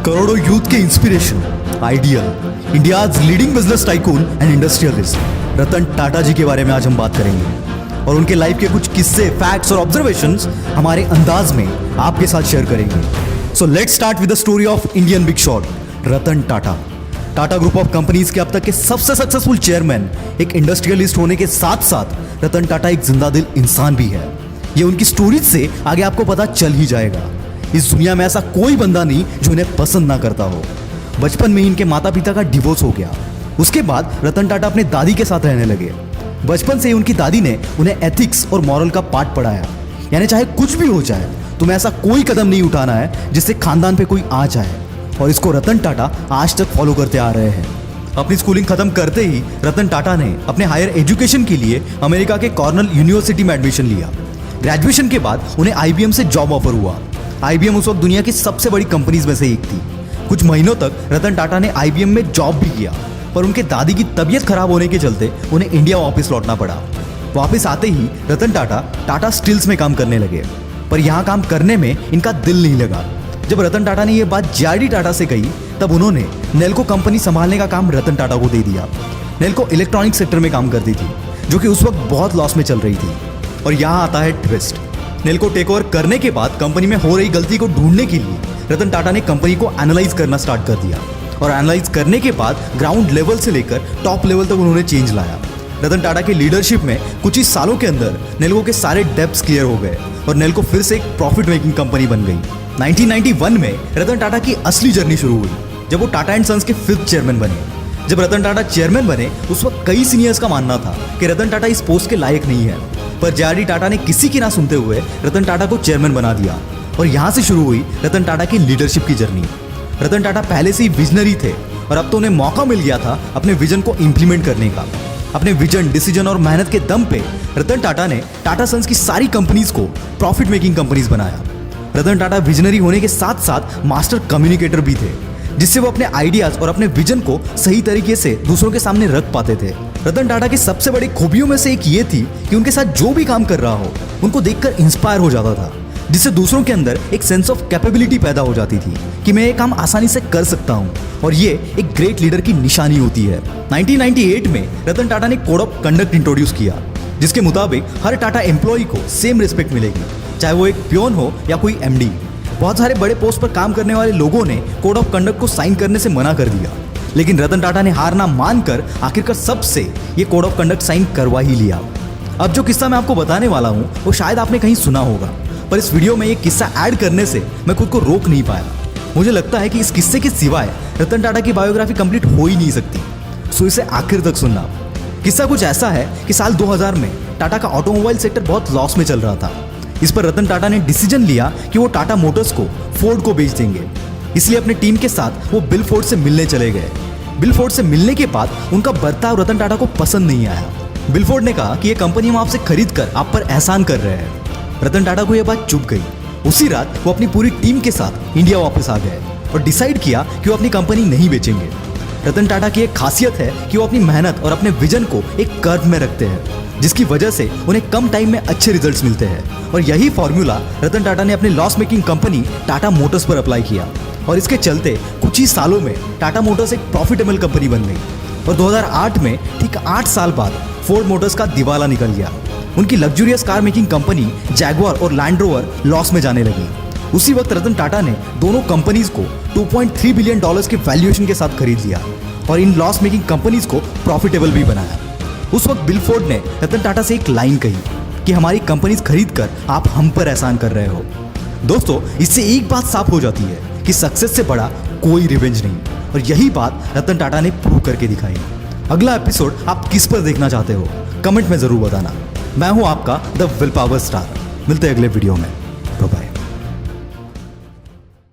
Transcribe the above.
करोड़ों यूथ के inspiration, ideal, India's leading business tycoon and industrialist Ratan Tata ji के बारे में आज हम बात करेंगे और उनके लाइफ के कुछ किस्से, फैक्ट्स और ऑब्जर्वेशंस हमारे अंदाज में आपके साथ शेयर करेंगे। So let's start with the story of Indian big shot Ratan Tata. Tata group of companies के अब तक के सबसे सक्सेसफुल चेयरमैन, एक इंडस्ट्रियलिस्ट होने के साथ साथ रतन टाटा एक जिंदा दिल इंसान भी है। ये उनकी स्टोरीज से आगे आपको पता चल ही जाएगा। इस दुनिया में ऐसा कोई बंदा नहीं जो इन्हें पसंद ना करता हो। बचपन में ही इनके माता पिता का डिवोर्स हो गया। उसके बाद रतन टाटा अपने दादी के साथ रहने लगे। बचपन से ही उनकी दादी ने उन्हें एथिक्स और मॉरल का पाठ पढ़ाया, यानी चाहे कुछ भी हो जाए तुम्हें ऐसा कोई कदम नहीं उठाना है जिससे खानदान पे कोई आ जाए, और इसको रतन टाटा आज तक फॉलो करते आ रहे हैं। अपनी स्कूलिंग खत्म करते ही रतन टाटा ने अपने हायर एजुकेशन के लिए अमेरिका के कॉर्नल यूनिवर्सिटी में एडमिशन लिया। ग्रेजुएशन के बाद उन्हें आईबीएम से जॉब ऑफर हुआ। आईबीएम उस वक्त दुनिया की सबसे बड़ी कंपनीज में से एक थी। कुछ महीनों तक रतन टाटा ने आईबीएम में जॉब भी किया, पर उनके दादी की तबीयत खराब होने के चलते उन्हें इंडिया वापस लौटना पड़ा। वापस आते ही रतन टाटा टाटा स्टील्स में काम करने लगे, पर यहाँ काम करने में इनका दिल नहीं लगा। जब रतन टाटा ने यह बात जेआरडी टाटा से कही, तब उन्होंने नेल्को कंपनी संभालने का काम रतन टाटा को दे दिया। नेल्को इलेक्ट्रॉनिक सेक्टर में काम करती थी, जो कि उस वक्त बहुत लॉस में चल रही थी। और यहाँ आता है ट्विस्ट। नेल्को टेक ओवर करने के बाद कंपनी में हो रही गलती को ढूंढने के लिए रतन टाटा ने कंपनी को एनालाइज करना स्टार्ट कर दिया, और एनालाइज करने के बाद ग्राउंड लेवल से लेकर टॉप लेवल तक उन्होंने चेंज लाया। रतन टाटा की लीडरशिप में कुछ ही सालों के अंदर नेल्को के सारे डेब्ट्स क्लियर हो गए और नेल्को फिर से एक प्रॉफिट मेकिंग कंपनी बन गई। 1991 में रतन टाटा की असली जर्नी शुरू हुई, जब वो टाटा एंड सन्स के 5th चेयरमैन बने। जब रतन टाटा चेयरमैन बने, उस वक्त कई सीनियर्स का मानना था कि रतन टाटा इस पोस्ट के लायक नहीं है, पर जेआरडी टाटा ने किसी की ना सुनते हुए रतन टाटा को चेयरमैन बना दिया, और यहां से शुरू हुई रतन टाटा की लीडरशिप की जर्नी। रतन टाटा पहले से ही विजनरी थे, और अब तो उन्हें मौका मिल गया था अपने विजन को इंप्लीमेंट करने का। अपने विजन, डिसीजन और मेहनत के दम पे रतन टाटा ने टाटा सन्स की सारी कंपनीज को प्रॉफिट मेकिंग कंपनीज बनाया। रतन टाटा विजनरी होने के साथ साथ मास्टर कम्युनिकेटर भी थे, जिससे वो अपने आइडियाज और अपने विजन को सही तरीके से दूसरों के सामने रख पाते थे। रतन टाटा की सबसे बड़ी खूबियों में से एक ये थी कि उनके साथ जो भी काम कर रहा हो उनको देखकर इंस्पायर हो जाता था, जिससे दूसरों के अंदर एक सेंस ऑफ कैपेबिलिटी पैदा हो जाती थी कि मैं ये काम आसानी से कर सकता हूँ, और ये एक ग्रेट लीडर की निशानी होती है। 1998 में रतन टाटा ने कोड ऑफ कंडक्ट इंट्रोड्यूस किया, जिसके मुताबिक हर टाटा एम्प्लॉय को सेम रिस्पेक्ट मिलेगी, चाहे वो एक पियोन हो या कोई एमडी। बहुत सारे बड़े पोस्ट पर काम करने वाले लोगों ने कोड ऑफ कंडक्ट को साइन करने से मना कर दिया, लेकिन रतन टाटा ने हार ना मानकर आखिरकार सबसे ये कोड ऑफ कंडक्ट साइन करवा ही लिया। अब जो किस्सा मैं आपको बताने वाला हूँ वो शायद आपने कहीं सुना होगा, पर इस वीडियो में ये किस्सा ऐड करने से मैं खुद को रोक नहीं पाया। मुझे लगता है कि इस किस्से के सिवाय रतन टाटा की बायोग्राफी कंप्लीट हो ही नहीं सकती, सो इसे आखिर तक सुनना। किस्सा कुछ ऐसा है कि साल 2000 में टाटा का ऑटोमोबाइल सेक्टर बहुत लॉस में चल रहा था। इस पर रतन टाटा ने डिसीजन लिया कि वो टाटा मोटर्स को फोर्ड को बेच देंगे। इसलिए अपनी टीम के साथ वो बिल फोर्ड से मिलने चले गए। बिल फोर्ड से मिलने के बाद उनका बर्ताव रतन टाटा को पसंद नहीं आया। बिल फोर्ड ने कहा कि ये कंपनी हम आपसे खरीद कर आप पर एहसान कर रहे हैं। रतन टाटा को यह बात चुभ गई। उसी रात वो अपनी पूरी टीम के साथ इंडिया वापस आ गए और डिसाइड किया कि वो अपनी कंपनी नहीं बेचेंगे। रतन टाटा की एक खासियत है कि वो अपनी मेहनत और अपने विजन को एक कर्व में रखते हैं, जिसकी वजह से उन्हें कम टाइम में अच्छे रिजल्ट्स मिलते हैं। और यही फॉर्मूला रतन टाटा ने अपनी loss making company Tata Motors पर अप्लाई किया, और इसके चलते कुछ ही सालों में टाटा मोटर्स एक प्रॉफिटेबल कंपनी बन गई। और 2008 में ठीक 8 साल बाद फोर्ड मोटर्स का दिवाला निकल गया। उनकी luxurious car making company Jaguar और लैंड रोवर लॉस में जाने लगी। उसी वक्त रतन टाटा ने दोनों कंपनीज को $2.3 बिलियन के वैल्यूएशन के साथ खरीद लिया, और इन लॉस मेकिंग कंपनीज को प्रॉफिटेबल भी बनाया। उस वक्त बिल फोर्ड ने रतन टाटा से एक लाइन कही कि हमारी कंपनीज खरीद कर आप हम पर एहसान कर रहे हो। दोस्तों, इससे एक बात साफ हो जाती है कि सक्सेस से बड़ा कोई रिवेंज नहीं, और यही बात रतन टाटा ने प्रूव करके दिखाई। अगला एपिसोड आप किस पर देखना चाहते हो कमेंट में जरूर बताना। मैं हूं आपका द विल पावर स्टार। मिलते हैं अगले वीडियो में। Bye bye.